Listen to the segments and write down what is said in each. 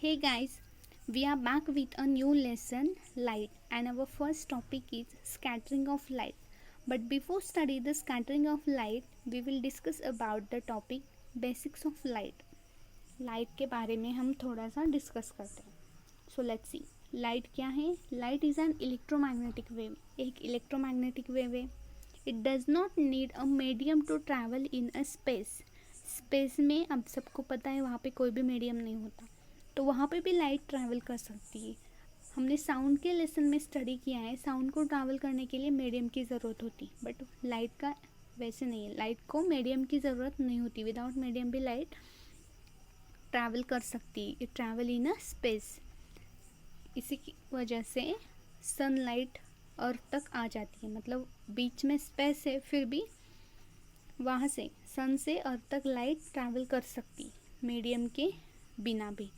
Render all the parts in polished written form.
Hey guys, we are back with a new lesson, light, and our first topic is scattering of light. But before study the scattering of light, we will discuss about the topic basics of light. Light के बारे में हम थोड़ा सा discuss करते हैं. So let's see. Light क्या है? Light is an electromagnetic wave. एक इलेक्ट्रोमैग्नेटिक वेव है. It does not need a medium to travel in a space. Space में अब सबको पता है वहाँ पे कोई भी मीडियम नहीं होता, तो वहाँ पे भी लाइट ट्रैवल कर सकती है. हमने साउंड के लेसन में स्टडी किया है, साउंड को ट्रैवल करने के लिए मीडियम की ज़रूरत होती, बट लाइट का वैसे नहीं है. लाइट को मीडियम की ज़रूरत नहीं होती. विदाउट मीडियम भी लाइट ट्रैवल कर सकती है. It travel in a space. इसी की वजह से सनलाइट अर्थ तक आ जाती है. मतलब बीच में स्पेस है, फिर भी वहाँ से सन से अर्थ तक लाइट ट्रैवल कर सकती मीडियम के बिना भी.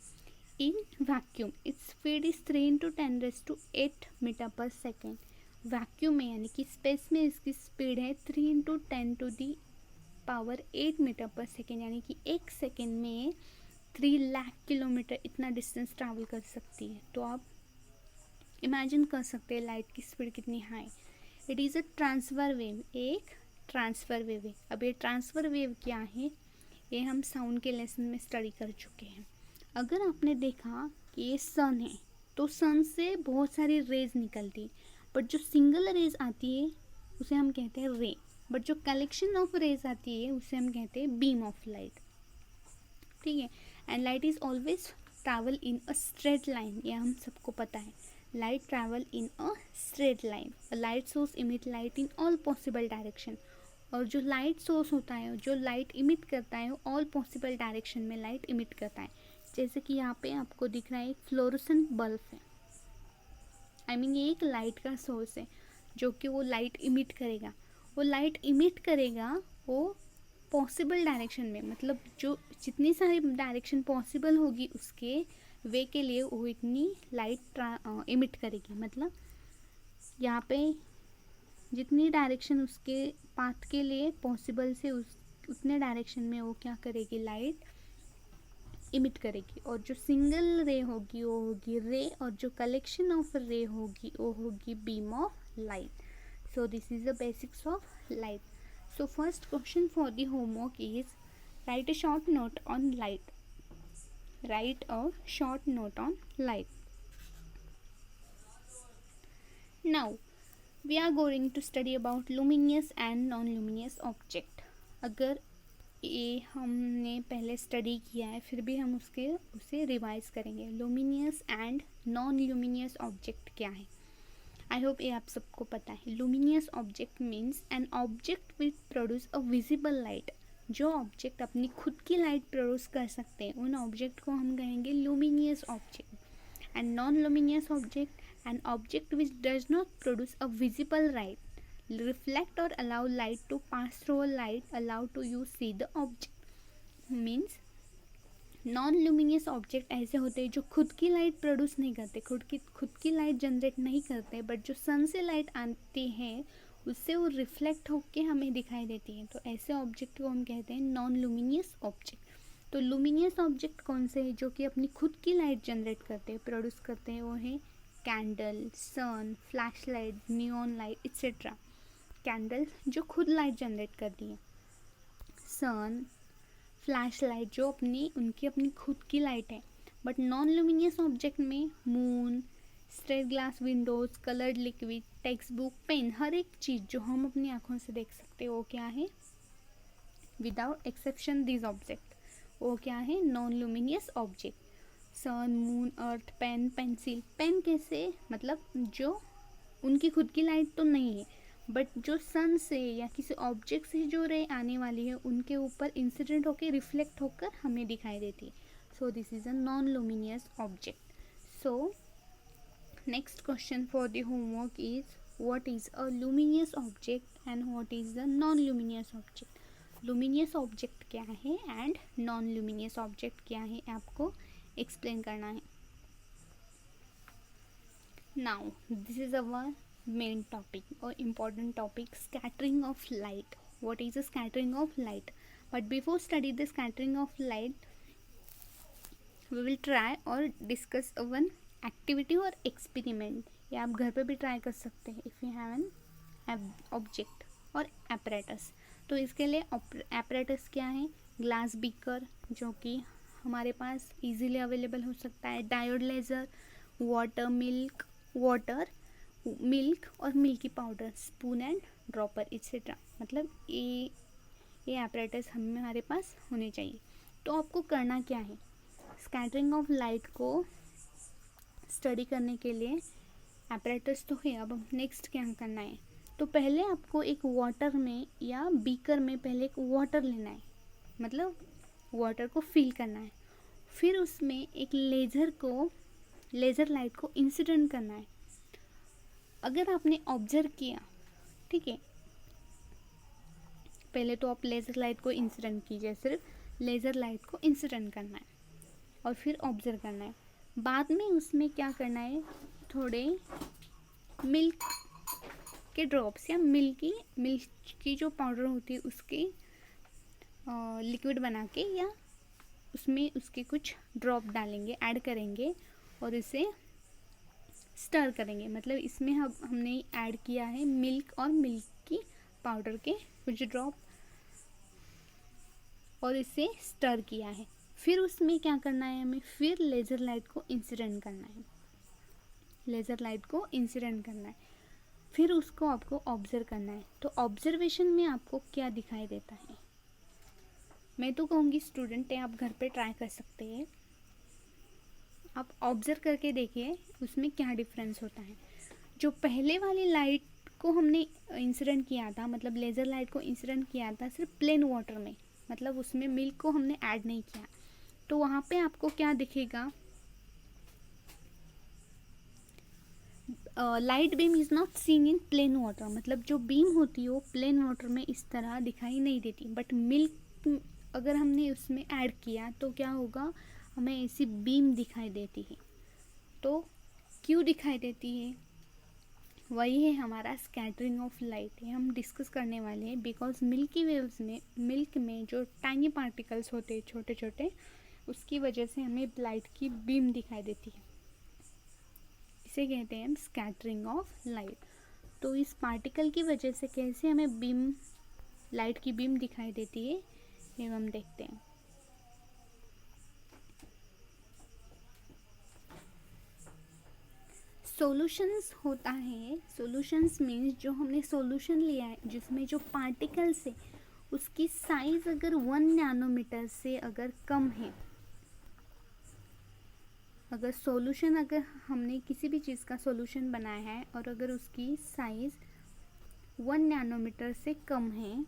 In vacuum its speed is 3 into 10⁸ metre per second. Vacuum में यानी कि स्पेस में इसकी स्पीड है 3 into 10⁸ मीटर पर सेकेंड, यानी कि एक सेकेंड में 3 लाख किलोमीटर इतना डिस्टेंस ट्रैवल कर सकती है. तो आप इमेजिन कर सकते हैं लाइट की स्पीड कितनी high. It is a transfer wave. एक ट्रांसफ़र वेव है. अब ये ट्रांसफ़र वेव क्या है, ये हम साउंड के लेसन में स्टडी कर चुके हैं. अगर आपने देखा कि ये सन है, तो सन से बहुत सारी रेज निकलती, बट जो सिंगल रेज आती है उसे हम कहते हैं रे. बट जो कलेक्शन ऑफ रेज आती है उसे हम कहते हैं बीम ऑफ लाइट. ठीक है. And light is always travel in a straight line. ये हम सबको पता है. Light travel in a straight line. Light source emit light in all possible direction. और जो लाइट सोर्स होता है, जो लाइट इमिट करता है, ऑल पॉसिबल डायरेक्शन में लाइट इमिट करता है. जैसे कि यहाँ पे आपको दिख रहा है एक फ्लोरोसेंट बल्ब है. आई मीन ये एक लाइट का सोर्स है जो कि वो लाइट इमिट करेगा. वो लाइट इमिट करेगा वो पॉसिबल डायरेक्शन में, मतलब जो जितनी सारी डायरेक्शन पॉसिबल होगी उसके वे के लिए वो इतनी लाइट इमिट करेगी. मतलब यहाँ पे जितनी डायरेक्शन उसके पाथ के लिए पॉसिबल से उतने डायरेक्शन में वो क्या करेगी, लाइट इमिट करेगी. और जो सिंगल रे होगी वो होगी रे, और जो कलेक्शन ऑफ रे होगी वो होगी beam of light. So this is the basics of light. So first question for the homework is right a short note on light. Right a short note on light. Now we are going to study about luminous and non-luminous object. अगर ये हमने पहले study किया है, फिर भी हम उसे रिवाइज करेंगे. Luminous and non luminous object क्या है? आई होप ये आप सबको पता है. Luminous object means an object which produce a visible light. जो ऑब्जेक्ट अपनी खुद की लाइट प्रोड्यूस कर सकते हैं उन ऑब्जेक्ट को हम कहेंगे luminous object. And non luminous object an object which does not produce a visible light, reflect or allow light to pass through a light allowed to you see the object. means non luminous object ऐसे होते हैं जो खुद की light produce नहीं करते, खुद की लाइट जनरेट नहीं करते, बट जो सन से लाइट आती है उससे वो रिफ्लेक्ट होकर हमें दिखाई देती है. तो ऐसे ऑब्जेक्ट को हम कहते हैं नॉन लुमिनियस ऑब्जेक्ट. तो लुमिनियस ऑब्जेक्ट कौन से हैं जो कि अपनी खुद की लाइट जनरेट करते हैं, प्रोड्यूस करते हैं? वो है candle, sun, flash light, neon light etcetera. Candle जो खुद लाइट जनरेट करती है, सन, फ्लैश लाइट जो उनकी अपनी खुद की लाइट है. बट नॉन लुमिनियस ऑब्जेक्ट में moon, stained glass windows, coloured liquid, text book, pen, हर एक चीज़ जो हम अपनी आँखों से देख सकते हैं वो क्या है? विदाउट एक्सेप्शन दिस ऑब्जेक्ट वो क्या है? Non luminous object. Sun, moon, earth, pen, pencil. Pen कैसे? मतलब जो उनकी खुद की लाइट तो नहीं है, बट जो सन से या किसी ऑब्जेक्ट से जो रे आने वाली है उनके ऊपर इंसिडेंट होकर रिफ्लेक्ट होकर हमें दिखाई देती है. So this is a non luminous object. So next question for the homework is what is a luminous object and what is the non luminous object. Luminous object क्या है एंड नॉन लुमिनियस ऑब्जेक्ट क्या है, आपको explain करना है. Now this is our main topic और important topic, scattering of light. What is the scattering of light? But before study the scattering of light we will try और discuss one activity और experiment, या आप घर पे भी try कर सकते हैं if you have an object और एपरेटस। तो इसके लिए एपरेटस क्या है, ग्लास बीकर जो कि हमारे पास इजीली अवेलेबल हो सकता है, डायोड लेज़र, वाटर मिल्क और milky powder, spoon and dropper etcetera. मतलब ये एपरेटस हमारे पास होने चाहिए। तो आपको करना क्या है, स्कैटरिंग ऑफ लाइट को स्टडी करने के लिए एपरेटस तो है, अब नेक्स्ट क्या करना है, तो पहले आपको एक वाटर में या बीकर में पहले एक वाटर लेना है, मतलब वाटर को फिल करना है, फिर उसमें एक लेज़र लाइट को इंसिडेंट करना है। अगर आपने ऑब्जर्व किया, ठीक है, पहले तो आप लेज़र लाइट को इंसिडेंट कीजिए, सिर्फ लेज़र लाइट को इंसिडेंट करना है और फिर ऑब्जर्व करना है। बाद में उसमें क्या करना है, थोड़े मिल्क के ड्रॉप्स या मिल्क की जो पाउडर होती है उसकी लिक्विड बना के या उसमें उसके कुछ ड्रॉप डालेंगे, ऐड करेंगे और इसे स्टर करेंगे। मतलब इसमें हमने ऐड किया है मिल्क और मिल्क की पाउडर के कुछ ड्रॉप और इसे स्टर किया है। फिर उसमें क्या करना है हमें, फिर लेज़र लाइट को इंसिडेंट करना है, लेज़र लाइट को इंसिडेंट करना है, फिर उसको आपको ऑब्जर्व करना है। तो ऑब्जर्वेशन में आपको क्या दिखाई देता है, मैं तो कहूँगी स्टूडेंट है आप घर पे ट्राई कर सकते हैं, आप ऑब्जर्व करके देखिए उसमें क्या डिफरेंस होता है। जो पहले वाली लाइट को हमने इंसिडेंट किया था, मतलब लेज़र लाइट को इंसिडेंट किया था सिर्फ प्लेन वाटर में, मतलब उसमें मिल्क को हमने ऐड नहीं किया, तो वहाँ पे आपको क्या दिखेगा, light beam is not seen in plain water, मतलब जो बीम होती है वो प्लेन वाटर में इस तरह दिखाई नहीं देती। बट मिल्क अगर हमने उसमें ऐड किया तो क्या होगा, हमें ऐसी बीम दिखाई देती है। तो क्यों दिखाई देती है, वही है हमारा स्कैटरिंग ऑफ लाइट, ये हम डिस्कस करने वाले हैं। बिकॉज मिल्की वेव्स में, मिल्क में जो टाइनी पार्टिकल्स होते हैं छोटे छोटे, उसकी वजह से हमें लाइट की बीम दिखाई देती है, इसे कहते हैं हम स्कैटरिंग ऑफ लाइट। तो इस पार्टिकल की वजह से कैसे हमें बीम, लाइट की बीम दिखाई देती है ये हम देखते हैं। सॉल्यूशंस होता है, सॉल्यूशंस मीन्स जो हमने सॉल्यूशन लिया है जिसमें जो पार्टिकल्स है उसकी साइज अगर 1 नैनोमीटर से अगर कम है, अगर सॉल्यूशन, अगर हमने किसी भी चीज़ का सॉल्यूशन बनाया है और अगर उसकी साइज 1 नैनोमीटर से कम है,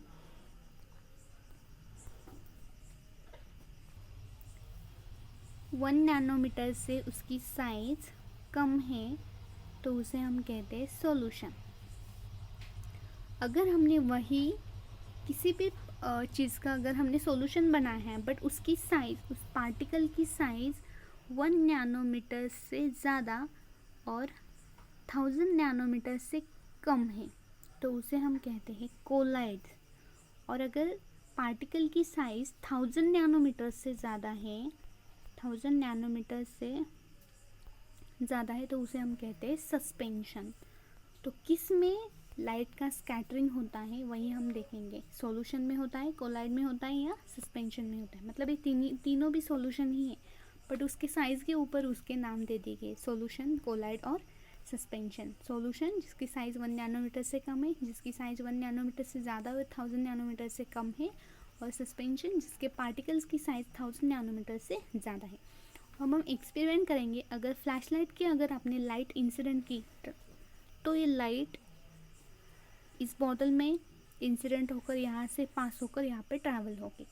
1 नैनोमीटर से उसकी साइज कम है, तो उसे हम कहते हैं सॉल्यूशन। अगर हमने वही किसी भी चीज़ का अगर हमने सॉल्यूशन बनाया है बट उसकी साइज़, उस पार्टिकल की साइज़ 1 नैनोमीटर से ज़्यादा और 1000 नैनोमीटर से कम है, तो उसे हम कहते हैं कोलाइड। और अगर पार्टिकल की साइज़ 1000 नैनोमीटर से ज़्यादा है, 1000 नैनोमीटर से ज़्यादा है, तो उसे हम कहते हैं सस्पेंशन। तो किस में लाइट का स्कैटरिंग होता है वही हम देखेंगे, सॉल्यूशन में होता है, कोलाइड में होता है या सस्पेंशन में होता है। मतलब ये तीनों भी सॉल्यूशन ही है बट उसके साइज़ के ऊपर उसके नाम दे दिए गए, सॉल्यूशन, कोलाइड और सस्पेंशन। सॉल्यूशन जिसकी साइज़ 1 नैनोमीटर से कम है, जिसकी साइज़ 1 नैनोमीटर से ज़्यादा और 1000 नैनोमीटर से कम है, और सस्पेंशन जिसके पार्टिकल्स की साइज़ 1000 नैनोमीटर से ज़्यादा है। हम एक्सपेरिमेंट करेंगे, अगर फ्लैश लाइट की अगर आपने लाइट इंसिडेंट की तो ये लाइट इस बॉटल में इंसिडेंट होकर यहाँ से पास होकर यहाँ पे ट्रैवल होगी।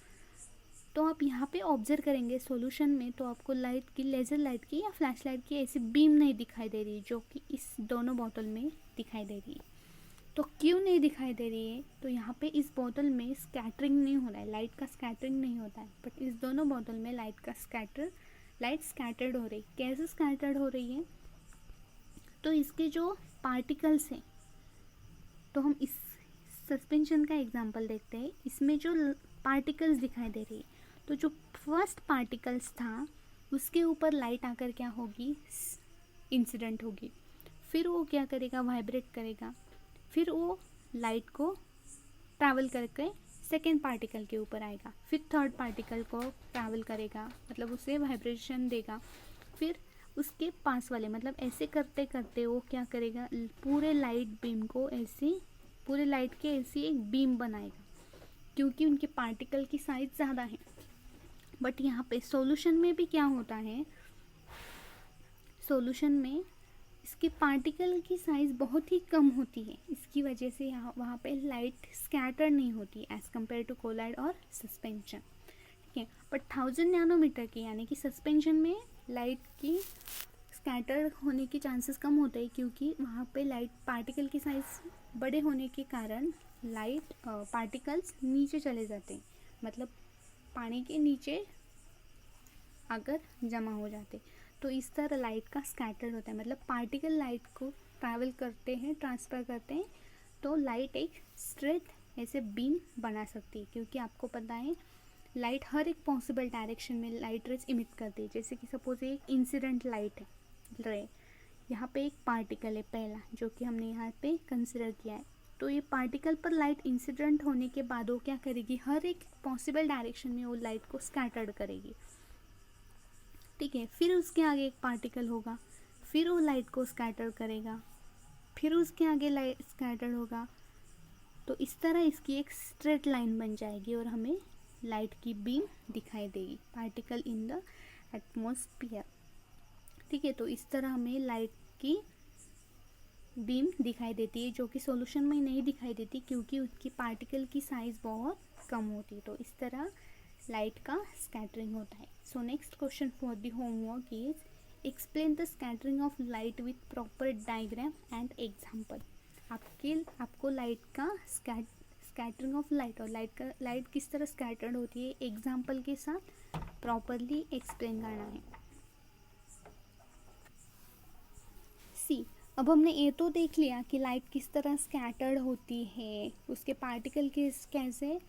तो आप यहाँ पे ऑब्जर्व करेंगे सॉल्यूशन में, तो आपको लाइट की, लेज़र लाइट की या फ्लैश लाइट की ऐसी बीम नहीं दिखाई दे रही जो कि इस दोनों बॉटल में दिखाई दे रही है। तो क्यों नहीं दिखाई दे रही है, तो यहाँ पे इस बोतल में स्कैटरिंग नहीं हो रहा है, लाइट का स्कैटरिंग नहीं होता है, बट इस दोनों बोतल में लाइट स्कैटर्ड हो रही। कैसे स्कैटर्ड हो रही है, तो इसके जो पार्टिकल्स हैं, तो हम इस सस्पेंशन का एग्जांपल देखते हैं। इसमें जो पार्टिकल्स दिखाई दे रही है, तो जो फर्स्ट पार्टिकल्स था उसके ऊपर लाइट आकर क्या होगी, इंसिडेंट होगी, फिर वो क्या करेगा, वाइब्रेट करेगा, फिर वो लाइट को ट्रैवल करके सेकेंड पार्टिकल के ऊपर आएगा, फिर थर्ड पार्टिकल को ट्रैवल करेगा, मतलब उसे वाइब्रेशन देगा, फिर उसके पास वाले, मतलब ऐसे करते करते वो क्या करेगा, पूरे लाइट बीम को ऐसे, पूरे लाइट के ऐसी एक बीम बनाएगा, क्योंकि उनके पार्टिकल की साइज ज़्यादा है। बट यहाँ पे सॉल्यूशन में भी क्या होता है, सॉल्यूशन में इसके पार्टिकल की साइज़ बहुत ही कम होती है, इसकी वजह से यहाँ वहाँ पे लाइट स्कैटर नहीं होती एज़ कम्पेयर टू कोलाइड और सस्पेंशन, ठीक है। बट 1000 नैनोमीटर की, यानी कि सस्पेंशन में लाइट की स्कैटर होने के चांसेस कम होते हैं, क्योंकि वहाँ पे लाइट पार्टिकल की साइज़ बड़े होने के कारण लाइट पार्टिकल्स नीचे चले जाते हैं, मतलब पानी के नीचे आकर जमा हो जाते, तो इस तरह लाइट का स्कैटर्ड होता है, मतलब पार्टिकल लाइट को ट्रैवल करते हैं, ट्रांसफ़र करते हैं, तो लाइट एक स्ट्रेट ऐसे बीम बना सकती है, क्योंकि आपको पता है लाइट हर एक पॉसिबल डायरेक्शन में लाइट रेज इमिट करती है। जैसे कि सपोज एक इंसिडेंट लाइट है रे, यहाँ पे एक पार्टिकल है पहला जो कि हमने यहाँ पे कंसिडर किया है, तो ये पार्टिकल पर लाइट इंसिडेंट होने के बाद वो क्या करेगी, हर एक पॉसिबल डायरेक्शन में वो लाइट को स्कैटर्ड करेगी, ठीक है। फिर उसके आगे एक पार्टिकल होगा, फिर वो लाइट को स्कैटर करेगा, फिर उसके आगे लाइट स्कैटर होगा, तो इस तरह इसकी एक स्ट्रेट लाइन बन जाएगी और हमें लाइट की बीम दिखाई देगी, पार्टिकल इन द एटमॉस्फेयर, ठीक है। तो इस तरह हमें लाइट की बीम दिखाई देती है, जो कि सॉल्यूशन में नहीं दिखाई देती, क्योंकि उसकी पार्टिकल की साइज़ बहुत कम होती है, तो इस तरह लाइट का स्कैटरिंग होता है। So next question for the homework is explain the scattering of light with proper diagram and example. आपको लाइट का स्कैटरिंग ऑफ लाइट और लाइट किस तरह स्कैटर्ड होती है एग्जाम्पल के साथ प्रॉपरली एक्सप्लेन करना है। सी, अब हमने ये तो देख लिया कि लाइट किस तरह स्कैटर्ड होती है, उसके पार्टिकल कैसे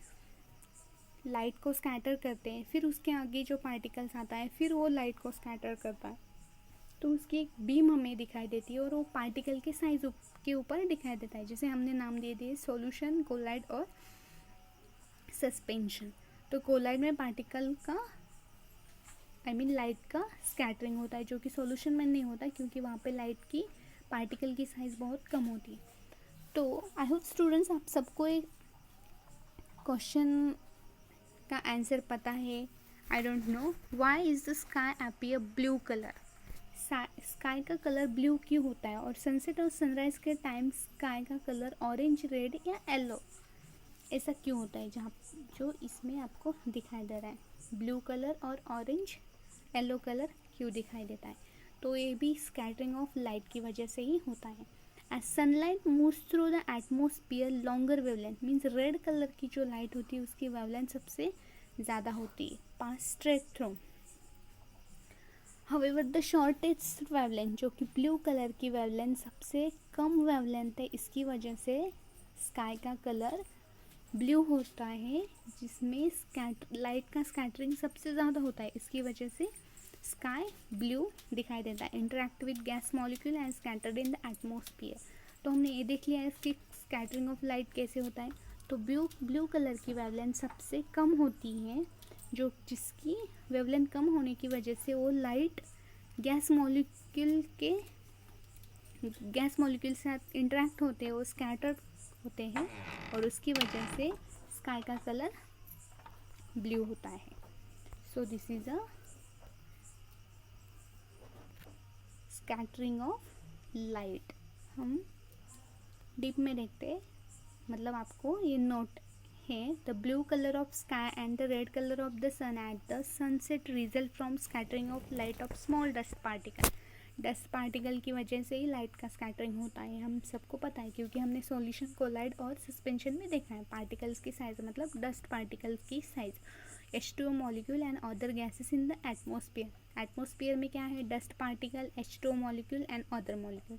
लाइट को स्कैटर करते हैं, फिर उसके आगे जो पार्टिकल्स आता है फिर वो लाइट को स्कैटर करता है, तो उसकी एक बीम हमें दिखाई देती है और वो पार्टिकल के साइज के ऊपर दिखाई देता है, जैसे हमने नाम दे दिए सॉल्यूशन, कोलाइड और सस्पेंशन। तो कोलाइड में पार्टिकल का लाइट का स्कैटरिंग होता है, जो कि सॉल्यूशन में नहीं होता, क्योंकि वहाँ पे लाइट की पार्टिकल की साइज़ बहुत कम होती है। तो आई होप स्टूडेंट्स आप सबको एक क्वेश्चन का आंसर पता है। I don't know why is the sky appear blue colour, sky का कलर ब्लू क्यों होता है, और सनसेट और सनराइज के टाइम स्काई का कलर ऑरेंज, रेड या येलो ऐसा क्यों होता है, जहाँ जो इसमें आपको दिखाई दे रहा है ब्लू कलर और ऑरेंज येलो कलर क्यों दिखाई देता है, तो ये भी स्कैटरिंग ऑफ लाइट की वजह से ही होता है। As sunlight moves through the atmosphere longer wavelength, means red colour की जो लाइट होती है उसकी वेवलेंथ सबसे ज़्यादा होती है, pass straight through. However the shortest wavelength, जो कि ब्लू कलर की वेवलेंथ सबसे कम वेवलेंथ है, इसकी वजह से स्काई का कलर ब्लू होता है, जिसमें लाइट का स्कैटरिंग सबसे ज़्यादा होता है, इसकी वजह से स्काई ब्लू दिखाई देता है। Interact with gas molecule and scattered in the atmosphere, तो हमने ये देख लिया है इसकी स्कैटरिंग ऑफ लाइट कैसे होता है। तो ब्लू कलर की वेवलेंथ सबसे कम होती है, जो जिसकी वेवलेंथ कम होने की वजह से वो लाइट गैस मॉलिक्यूल के साथ इंटरेक्ट होते हैं, वो स्कैटर होते हैं, और उसकी वजह से स्काई का कलर ब्लू होता है। So this is a scattering of light. हम डीप में देखते हैं, मतलब आपको ये नोट है, the blue colour of sky and the red colour of the sun at the sunset result from scattering of light of small dust particle. Dust particle की वजह से ही लाइट का स्कैटरिंग होता है, हम सबको पता है, क्योंकि हमने सॉल्यूशन, कोलाइड और सस्पेंशन में देखा है। पार्टिकल्स की साइज मतलब डस्ट पार्टिकल्स की size, H2O molecule and other gases in the atmosphere. Atmosphere में क्या है, dust particle, H2O molecule and other molecule.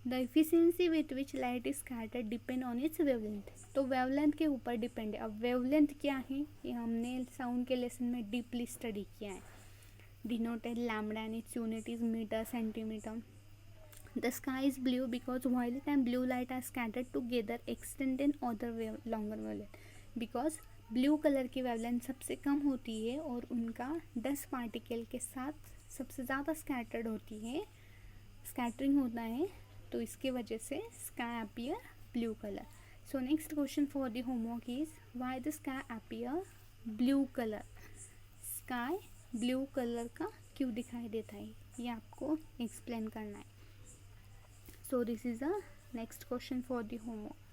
The efficiency with which light is scattered depend on it's wavelength, तो wavelength के ऊपर depend है। अब wavelength क्या है, ये हमने साउंड के लेसन में डीपली स्टडी किया है। denoted lambda and its unit is meter centimeter. The sky is blue because violet and blue light are scattered together, extend in other longer wavelength. Because blue colour की wavelength सबसे कम होती है और उनका 10 particle के साथ सबसे ज़्यादा स्कैटर्ड होती है, स्कैटरिंग होता है, तो इसके वजह से sky appear blue colour. So next question for the homework is why the sky appear blue colour. Sky blue colour का क्यों दिखाई देता है, ये आपको एक्सप्लेन करना है. So this is the next question for the homework.